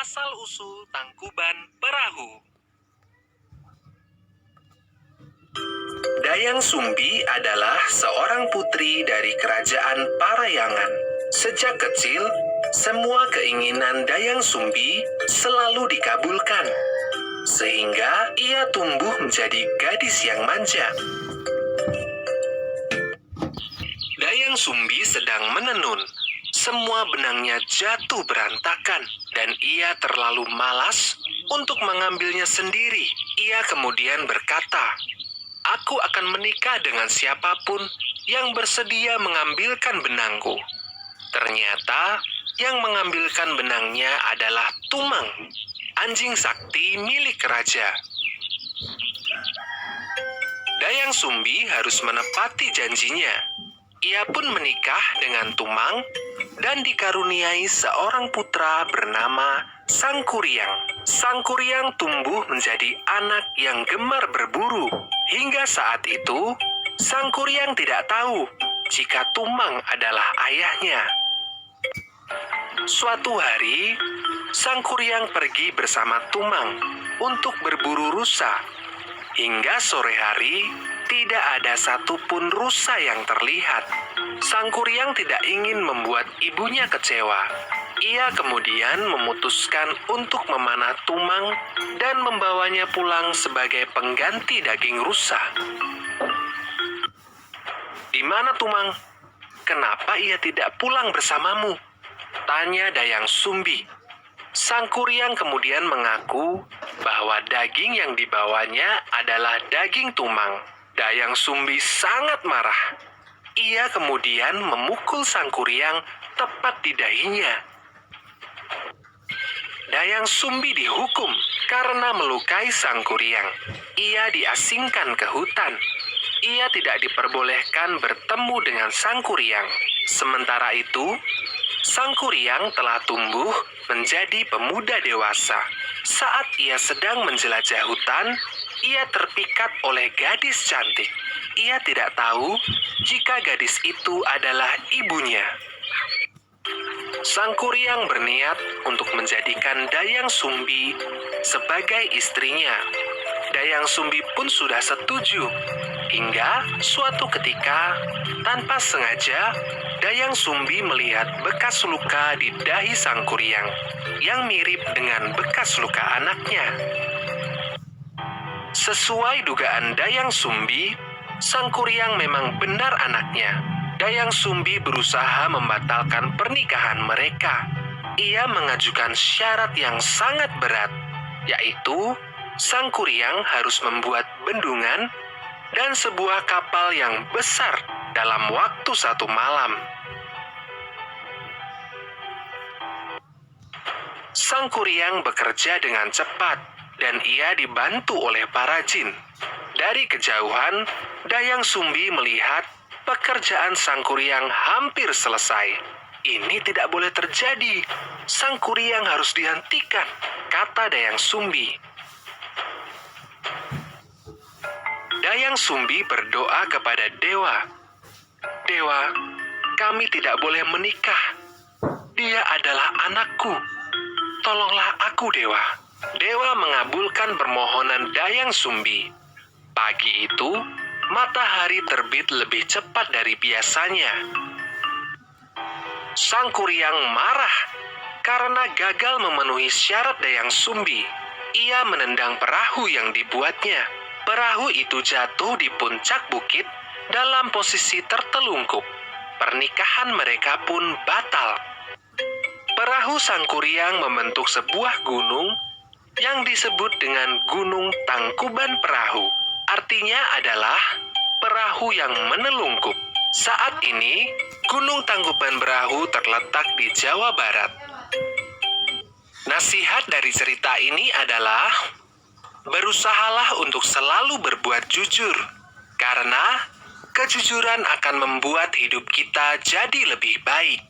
Asal-usul Tangkuban Perahu. Dayang Sumbi adalah seorang putri dari kerajaan Parayangan. Sejak kecil, semua keinginan Dayang Sumbi selalu dikabulkan, sehingga ia tumbuh menjadi gadis yang manja. Dayang Sumbi sedang menenun. Semua benangnya jatuh berantakan, dan ia terlalu malas untuk mengambilnya sendiri. Ia kemudian berkata, "Aku akan menikah dengan siapapun yang bersedia mengambilkan benangku." Ternyata, yang mengambilkan benangnya adalah Tumang, anjing sakti milik raja. Dayang Sumbi harus menepati janjinya. Ia pun menikah dengan Tumang dan dikaruniai seorang putra bernama Sangkuriang. Sangkuriang tumbuh menjadi anak yang gemar berburu. Hingga saat itu, Sangkuriang tidak tahu jika Tumang adalah ayahnya. Suatu hari, Sangkuriang pergi bersama Tumang untuk berburu rusa. Hingga sore hari, tidak ada satupun rusa yang terlihat. Sangkuriang tidak ingin membuat ibunya kecewa. Ia kemudian memutuskan untuk memanah Tumang dan membawanya pulang sebagai pengganti daging rusa. "Di mana Tumang? Kenapa ia tidak pulang bersamamu?" tanya Dayang Sumbi. Sangkuriang kemudian mengaku bahwa daging yang dibawanya adalah daging Tumang. Dayang Sumbi sangat marah. Ia kemudian memukul Sangkuriang tepat di dahinya. Dayang Sumbi dihukum karena melukai Sangkuriang. Ia diasingkan ke hutan. Ia tidak diperbolehkan bertemu dengan Sangkuriang. Sementara itu, Sangkuriang telah tumbuh menjadi pemuda dewasa. Saat ia sedang menjelajah hutan, ia terpikat oleh gadis cantik. Ia tidak tahu jika gadis itu adalah ibunya. Sangkuriang berniat untuk menjadikan Dayang Sumbi sebagai istrinya. Dayang Sumbi pun sudah setuju. Hingga suatu ketika, tanpa sengaja, Dayang Sumbi melihat bekas luka di dahi Sangkuriang yang mirip dengan bekas luka anaknya. Sesuai dugaan Dayang Sumbi, Sangkuriang memang benar anaknya. Dayang Sumbi berusaha membatalkan pernikahan mereka. Ia mengajukan syarat yang sangat berat, yaitu Sangkuriang harus membuat bendungan dan sebuah kapal yang besar dalam waktu 1 malam. Sangkuriang bekerja dengan cepat, dan ia dibantu oleh para jin. Dari kejauhan, Dayang Sumbi melihat pekerjaan Sangkuriang hampir selesai. "Ini tidak boleh terjadi. Sangkuriang harus dihentikan," kata Dayang Sumbi. Dayang Sumbi berdoa kepada dewa. "Dewa, kami tidak boleh menikah. Dia adalah anakku. Tolonglah aku, Dewa." Dewa mengabulkan permohonan Dayang Sumbi. Pagi itu, matahari terbit lebih cepat dari biasanya. Sangkuriang marah karena gagal memenuhi syarat Dayang Sumbi. Ia menendang perahu yang dibuatnya. Perahu itu jatuh di puncak bukit dalam posisi tertelungkup. Pernikahan mereka pun batal. Perahu Sangkuriang membentuk sebuah gunung yang disebut dengan Gunung Tangkuban Perahu. Artinya adalah perahu yang menelungkup. Saat ini, Gunung Tangkuban Perahu terletak di Jawa Barat. Nasihat dari cerita ini adalah, berusahalah untuk selalu berbuat jujur, karena kejujuran akan membuat hidup kita jadi lebih baik.